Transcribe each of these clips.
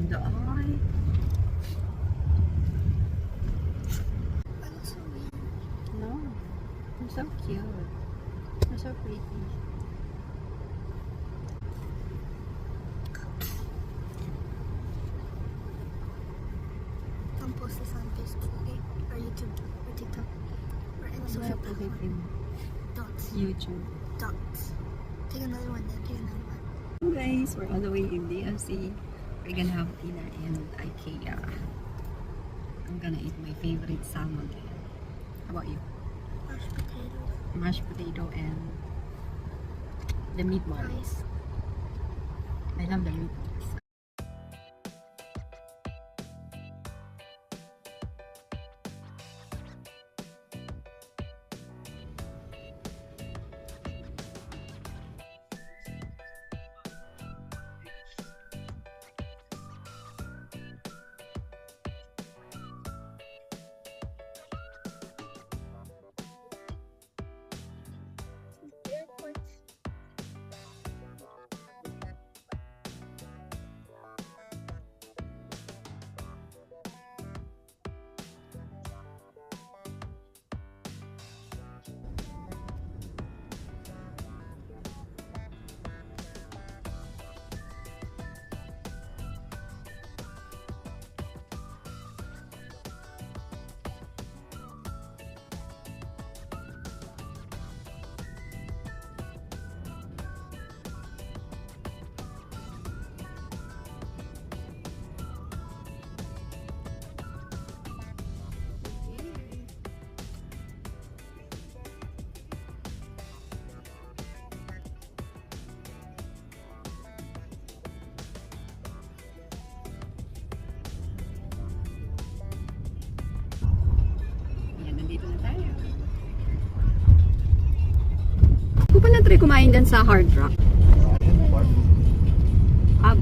ganda ay. That's so weird. No. They're so cute. They're so pretty. Don't post this on Facebook, okay? Or YouTube, or TikTok, or any social platform. Don't. YouTube. Don't. Take another one then. Take another one. So guys, we're all the way in DFC. We're gonna have dinner in IKEA. I'm gonna eat my favorite salmon. How about you? Mashed potatoes. Mashed potato and the meatballs. Rice. I love the meatballs. Nandito na tayo. Ako pa na-try kumain din sa Hard Rock.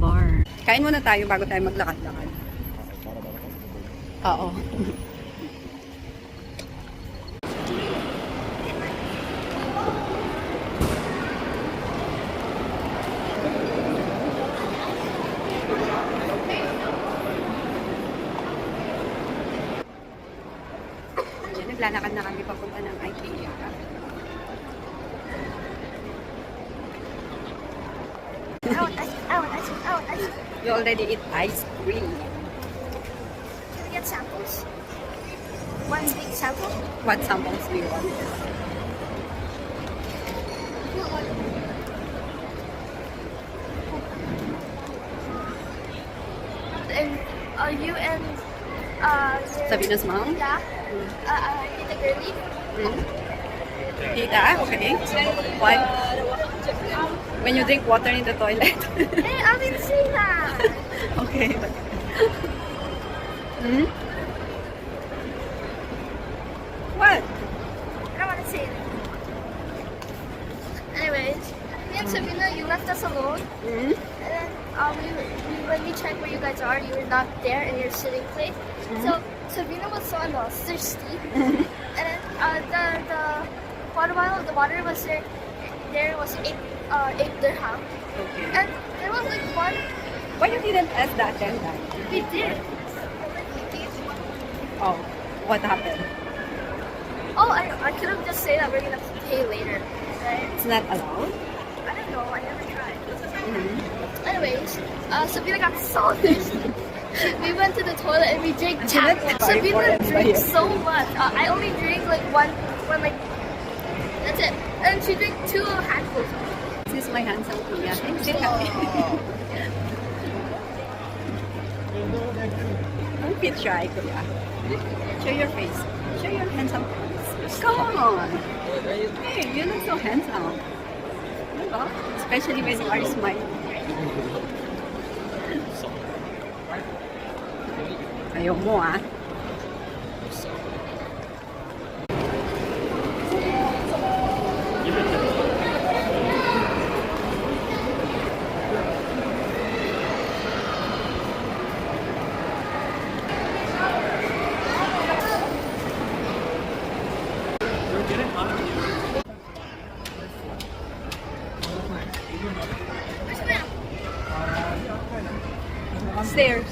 Bar. Kain muna tayo bago tayo maglakad-lakad. Oo. Naglalakad na kami papunta ng IKEA. I want ice. You already eat ice cream. Can we get samples? One big sample? What samples do you want? And you and Sabina's mom? Yeah. Tita Girlie. Tita, okay. What? When you drink water in the toilet. Hey, I didn't say that. Okay. Hmm? What? I don't want to say it. Anyways, me and Sabina, you left us alone. Hmm? And then when we checked where you guys are, you were not there in your sitting place. So Sabina was so thirsty. And then the water bottle, the water was there. There was 8 dirham. Okay. And there was like one. Why you didn't ask the attendant? We did. Oh, what happened? Oh, I could have just said that we're gonna pay later, right? It's not allowed? I don't know. I never tried. Mm-hmm. Anyways, Sabina got so thirsty. We went to the toilet and we drank She tap. didn't buy Sabina for us, drank but- so much. I only drank like one like that's it. And she drank 2 handfuls. This is my handsome kuya. Say hi. Don't be shy, kuya. Show your face. Show your handsome face. Come on. Hey, you look so handsome. Diba? Especially when you are smiling. Ayaw mo ah. Stairs.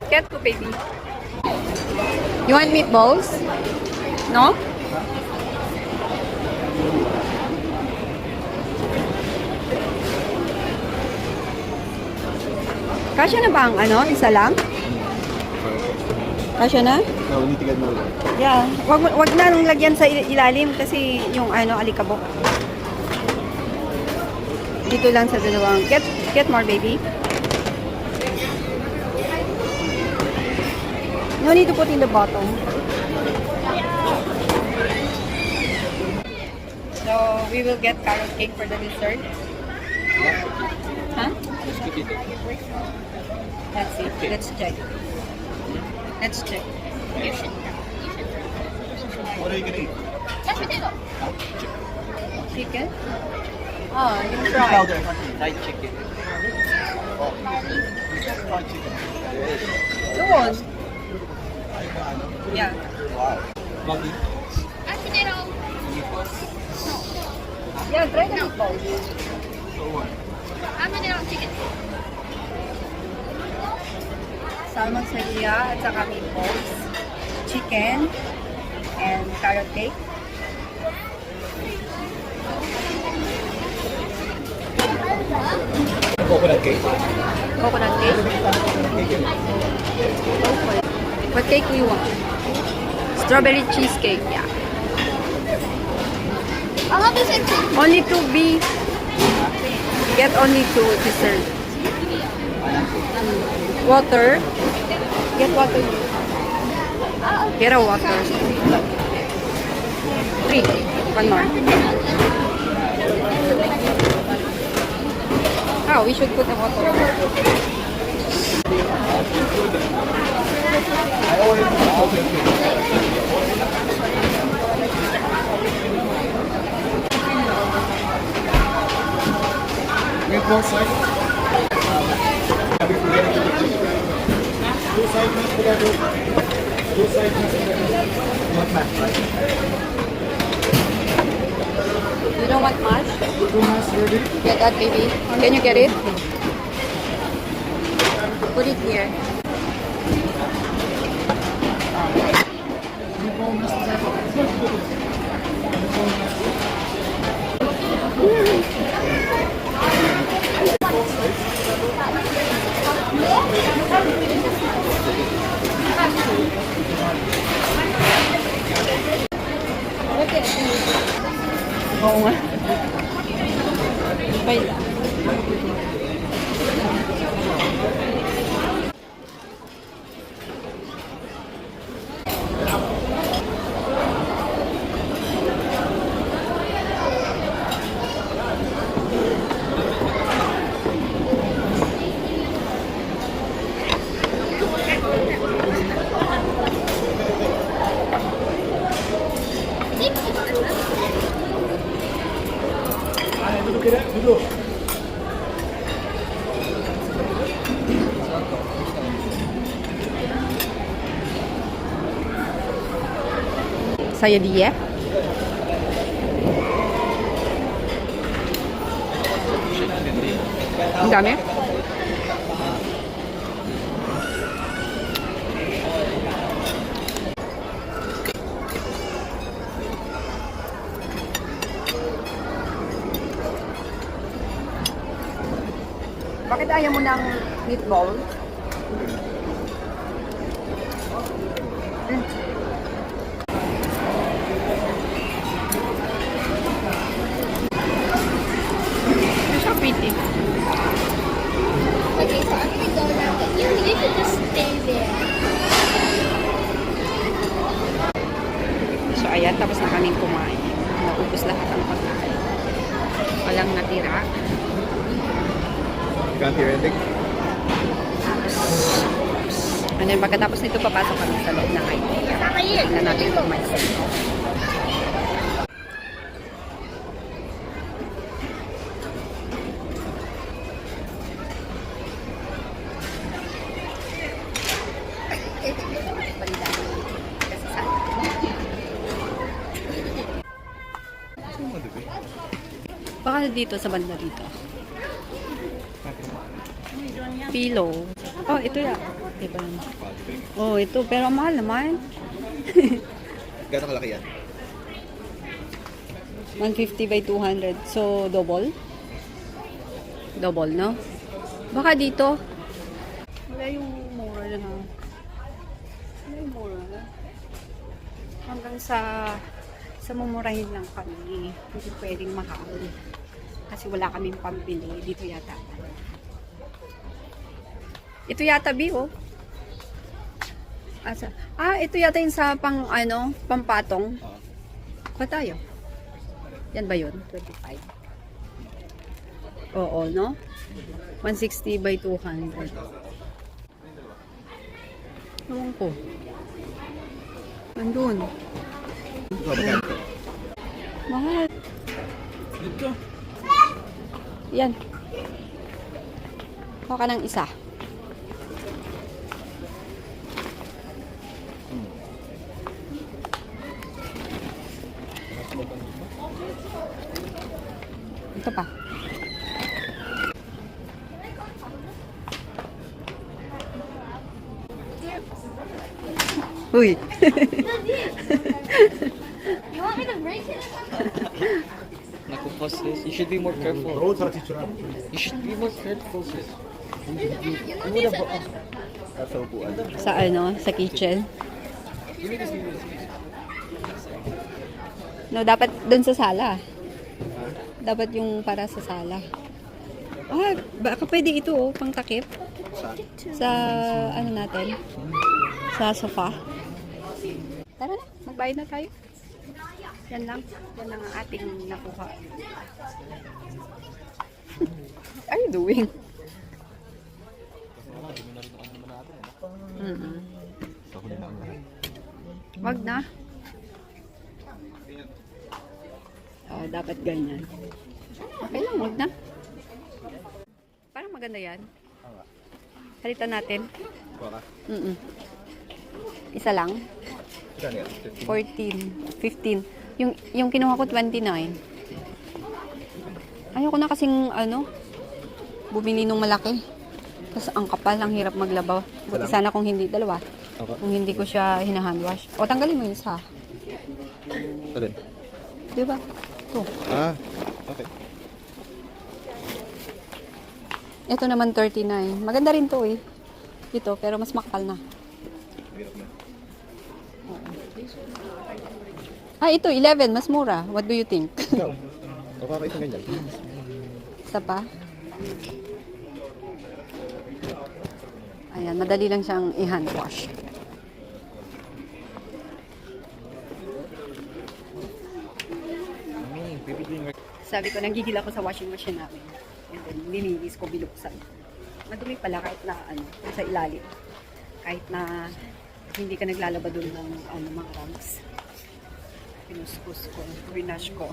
Get to baby. You want meatballs? No? Kasya na ba ang ano? Isa lang? Kasya na? Nitigan mo lang. Yeah. Wag na nang lagyan sa ilalim kasi yung ano, alikabok. Dito lang sa dalawang. Get more, baby. No need to put in the bottom. So, we will get carrot cake for the dessert. Huh? Let's see. Let's check. Let's check. What are you gonna eat? Mashed potato. Chicken? Oh, you try. Fried chicken. Fried chicken. Doon. Yeah. Wow. Bobby. Mashed potato. Yeah, try the meatballs. So what? Mashed potato chicken. Salmon celia at saka meatballs. Chicken. And carrot cake. Coconut cake. Coconut cake. What cake do you want? Strawberry cheesecake, yeah. I'll have the same thing. Only 2B. Get only 2 dessert. Water. Get water. Get a water. 3. One more. Oh, we should put the water. I always chocolate cake. Meatball side. Happy forgetting to put this. Two side mashed potato. Two side mashed potato. Not mashed, right? You don't want much? Two mashed ready. Get that, baby. Can you get it? Put it here. Meatball mashed potato. Meatball mashed potato. Oo nga. Bye lang. Saya dia. Ang dami. Bakit ayaw mo ng meatball? Siya pretty. Okay, so I'm gonna go now, but you should just stay there. So ayan, tapos na kaming kumain. Naubos lahat ang pagkain. Walang natira. Can't hear anything? And then pagkatapos nito, papasok kami sa loob ng IKEA. Tignan natin kung may sale. Baka dito, sa banda dito. Pillow. Oh, ito ya. Diba? Oh, ito. Pero mahal naman. Gano'ng kalaki yan? 150 by 200. So, double? Double, no? Baka dito. Wala yung mura na. Wala yung mura na. Hanggang sa mumurahin lang kami. Hindi pwedeng mahal. Kasi wala kaming pambili. Dito yata. Ito yata, B, oh. Asa? Ah, ito yata yung sa pampatong. Kuha tayo. Yan ba yun? 25. Oo, no? 160 by 200. Ewan ko. Nandun. Mahal. Dito. Yan. Kuha ka ng isa. Ito pa. Uy. You want me to break it? Naku, boss, sis. You should be more careful. Road sa teacher. You should be more careful, sis. You know this. Sa upuan. Sa kitchen. No, dapat dun sa sala. Dapat yung para sa sala. Ah, baka pwede ito, oh, pang takip. Sa, natin? Sa sofa. Tara na, magbayad na tayo. Yan lang. Yan lang ang ating nakuha. What are you doing? Wag na. Oh, dapat ganyan. Okay lang, wag na. Parang maganda yan. Halitan natin. Baka. Isa lang. Saan yan? 14, 15. Yung kinuha ko 29. Ayoko na kasing bumili nung malaki. Tapos ang kapal, ang hirap maglabaw. Buti sana kung hindi, dalawa. Okay. Kung hindi ko siya hinahandwash. O, tanggalin mo yung isa. Alin? Diba? Ito. Ah, okay. Ito naman 39. Maganda rin to eh. Ito, pero mas makapal na. Hirap na. Ah, ito, 11. Mas mura. What do you think? Ikaw, okay isang ganyan. Isa pa? Ayan, madali lang siyang i-hand wash. Sabi ko, nanggigil ako sa washing machine namin. And then, nilinis ko, binuksan. Madumi pala kahit na, sa ilalim. Kahit na hindi ka naglalaba doon ng mga rams. Pinuskus ko, rinash ko.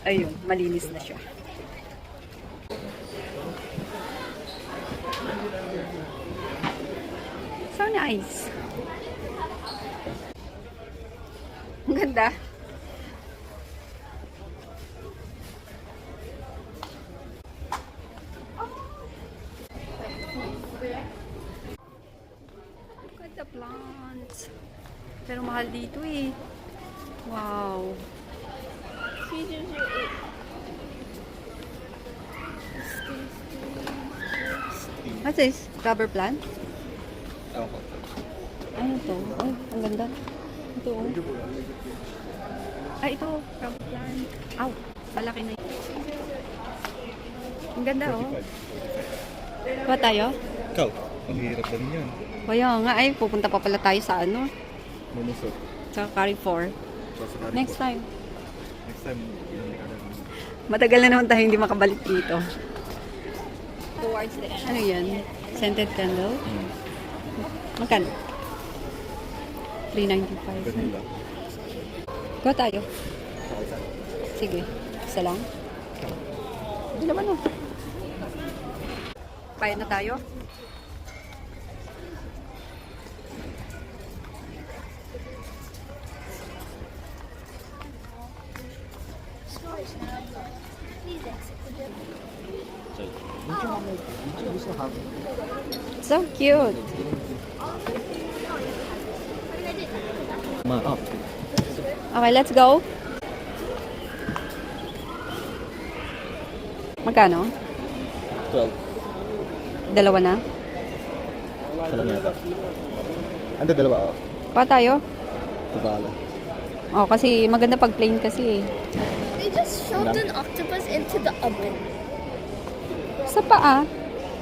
Ayun, malinis na siya. So nice. Ang ganda. Look at the plants. Pero mahal dito eh. Wow. What's this? Rubber plant? Ewan ko. Ano to? Ay, ang ganda. Ito oh. Ay, ito. Rubber plant. Aw, malaki na yun. Ang ganda oh. 45. Kuha tayo? Ikaw, ang hirap din yun. Kaya nga ay, pupunta pa pala tayo sa Mumusok. sa Carrefour. Next time. Next time, Matagal na naman tayo hindi makabalik dito. Towards the end. Ano yan? Scented candle? Magkano? 395. ganun lang. Kuha tayo. Sige. Isa lang. Hindi naman oh. Bayad na tayo. Please exit. So cute. Up. Okay, let's go. Magkano? 12. Dalawa na? Isa lang yata. Ando, dalawa ako. Pa tayo? Kabala. Oh, kasi maganda pag plain kasi eh. They just shoved an octopus into the oven. Sa paa.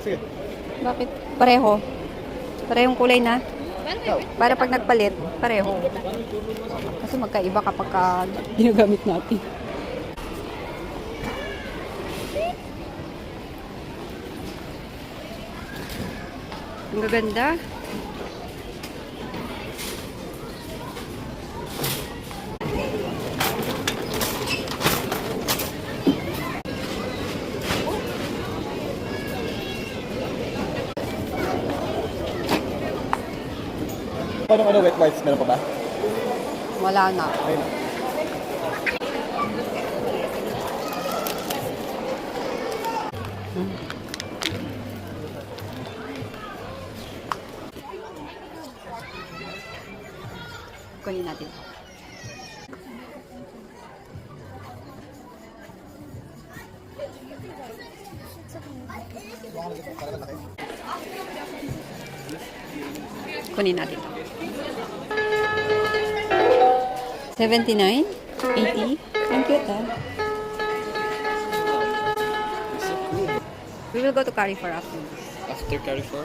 Sige. Bakit? Pareho. Parehong kulay na. Para pag nagpalit, pareho. Kasi magkaiba kapag ginagamit natin. Ang gaganda. Paano wet wipes? Meron pa ba? Wala na. Ayun. Kunin natin. Kunin natin. 79? 80? Ang cute ah. We will go to Carrefour after this. After Carrefour?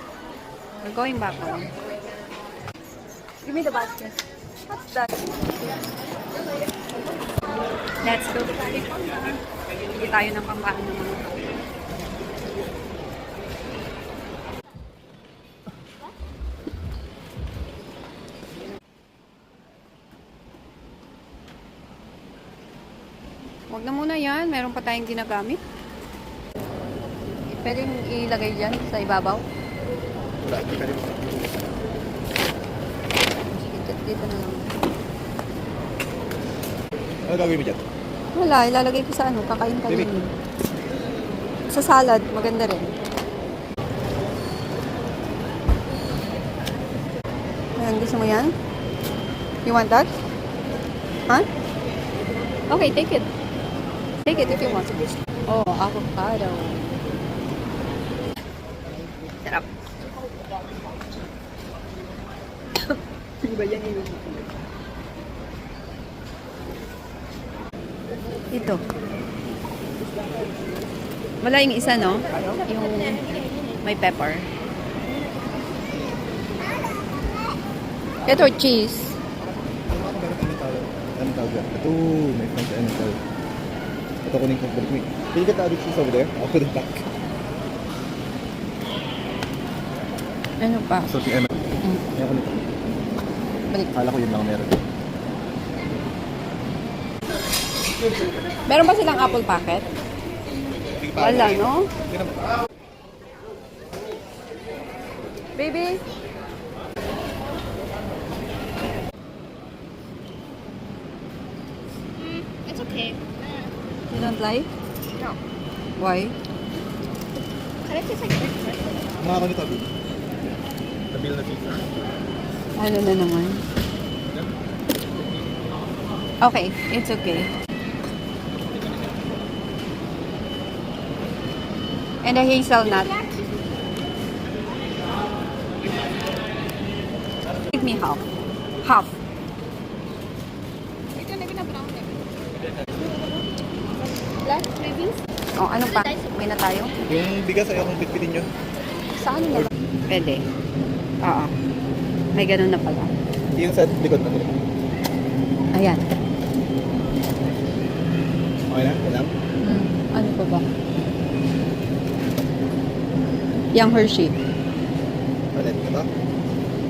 We're going back home. Give me the basket. What's that? Let's go to Carrefour. Hindi tayo ng pambahan ng mga tao. Huwag na muna yan. Meron pa tayong ginagamit. Pwedeng ilagay dyan sa ibabaw. Wala. Pwede mo. Sige, dito na lang. Ano gagawin mo dyan? Wala, ilalagay ko sa ano, kakain-kain. Baby. Sa salad, maganda rin. Ayan, gusto mo yan? You want that? Huh? Okay, take it. Take it if you want. Oh, avocado. Sarap. Ano ba yan? Ito. Wala yung isa, no? Yung may pepper. Ito, cheese. Anong tawag yan? Ito, may friends. Anong tawag? Ito kunin ko. Can you get the other cheese over there? I'll put it back. Ano pa? So, si Emma. Yan ko nito. Balik. Akala ko yun lang meron. Meron ba silang apple packet? Wala, no? Baby? It's okay. You don't like? No. Why? Kind of tastes like breakfast. Mga ko nito. Tabil na pizza. Ano na naman? Okay, it's okay. And a hazelnut. Give me half. Half. Ito na brown eh. Black, maybe? Oh, ano pa? May na tayo? Yung bigas ayaw kong pitpitin nyo. Saan na? Pwede. Oo. May ganun na pala. Yung sa likod na. Ayan. Okay na? Alam? Ano pa ba? Yang Hershey. Ulit. Ito?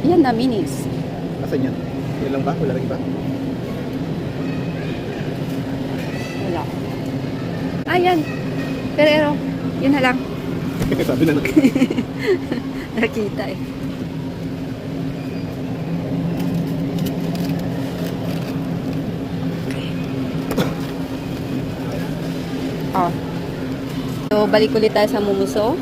Yan na, minis. Asan yan? Yun lang ba? Wala rin ba? Wala. Ayan. Pero, yun na lang. Sabi na Nakita eh. Oh. So, Babalik ulit tayo sa Mumuso.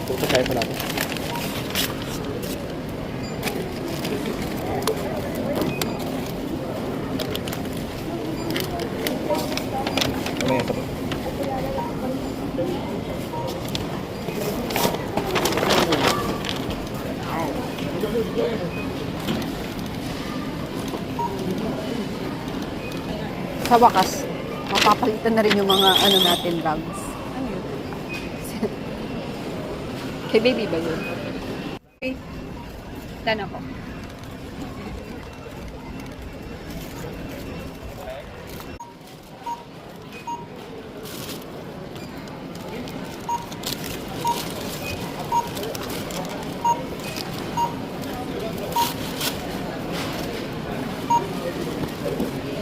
Puto tayo pala ako. Mamaya pa to. Sa wakas, mapapalitan na rin yung mga ano natin bags. Ano yun? Kay baby ba yun? Okay. Done ako.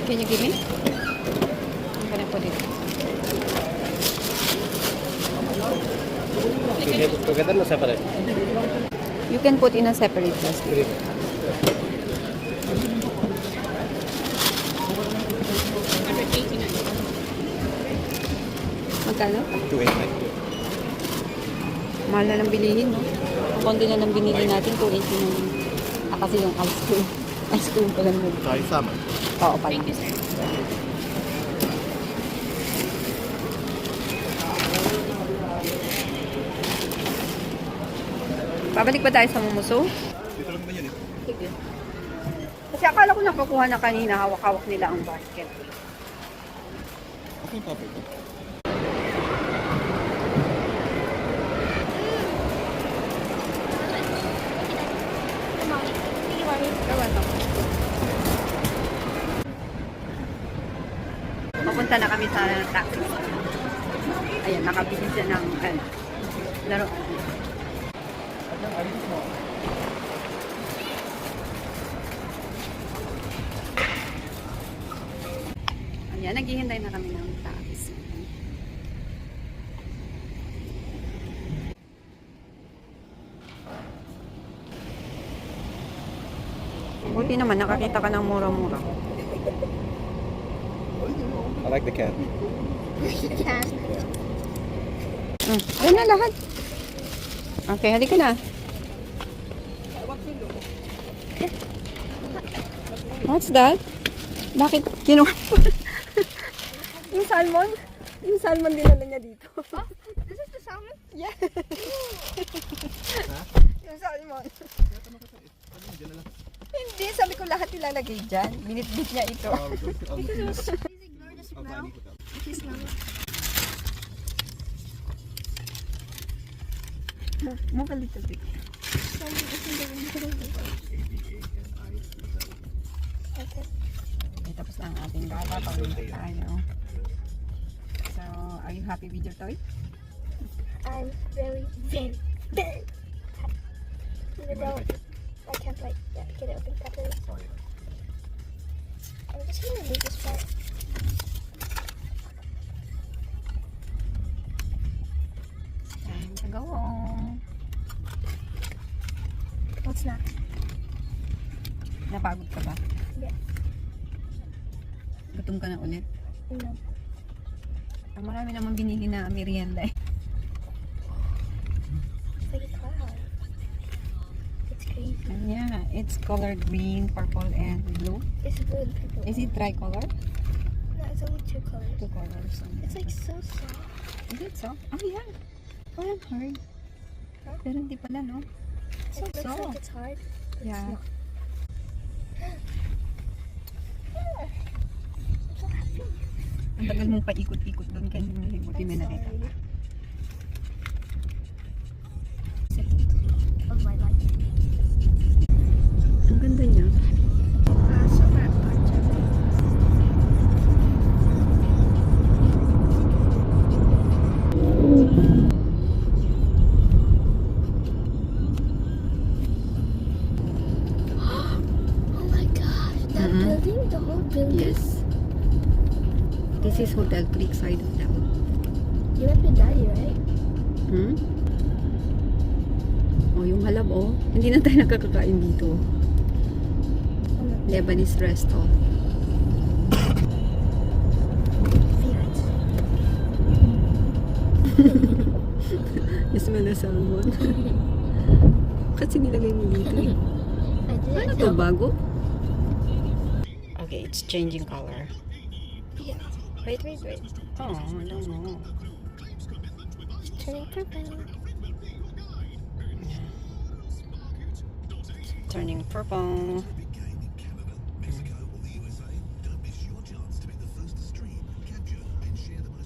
Can you give me? I'm gonna put it. Together na separate? You can put in a separate plastic. Magkano? 289. Mahal na lang bilihin, no? Ang konti na lang binili natin, 280 na lang. Kasi yung ice cream. Ice cream pa lang yun. Tayo sama. Oo, pala. Babalik ba tayo sa Mumuso? Dito lang naman yun eh. Sige. Kasi akala ko nakukuha na kanina, hawak-hawak nila ang basket. Okay, perfect. Come on. You want me? Gawan ako. Papunta na kami sa taxi. Ayan, nakabili siya ng laro. Ayan, naghihintay na kami ng taxi. Buti naman, nakakita ka ng mura-mura. I like the cat. Can. Ayun na lahat. Okay, halika na. What's that? Bakit kinuha mo? Yung salmon? Yung salmon dinala niya dito. Oh, this is the salmon? Yeah. Yung salmon. Hindi, sabi ko lahat ilalagay dyan. Binitbit niya ito. Please ignore the smell. If you smell it. Move a little bit. Okay. Okay, tapos na ang ating gala. Pag-uwi tayo. So, are you happy with your toy? I'm very, very, very happy. Even though I can't like get it open properly. I'm just gonna leave this part. Time to go home. What's next? Napagod ka ba? Yeah. Gutom ka na ulit? No. Marami naman binili na merienda eh. It's like a cloud. It's crazy. Yeah, it's colored green, purple, and blue. It's blue and purple. Is it tricolor? No, it's only two colors. Two colors. It's like so soft. Is it so? Oh yeah. Parang hard. Pero hindi pala, no? It looks soft. like it's hard. But Yeah. It's not. I'm so happy. Ang tagal mong paikot-ikot doon kasi buti may nakita. Of my life. Ang ganda niya. Sobrang budget. Oh my gosh, that building, the whole building. Yes. This is Hotel Creekside Hotel. You went with Daddy, right? Hmm? Oh, yung halab, oh. Hindi na tayo nakakakain dito. Oh Lebanese resto. You smell the salmon. Kasi nilagay mo dito eh. I did. Ano to, bago? Okay, it's changing color. Yeah. Wait. Oh, I don't know. It's turning purple. Turning purple.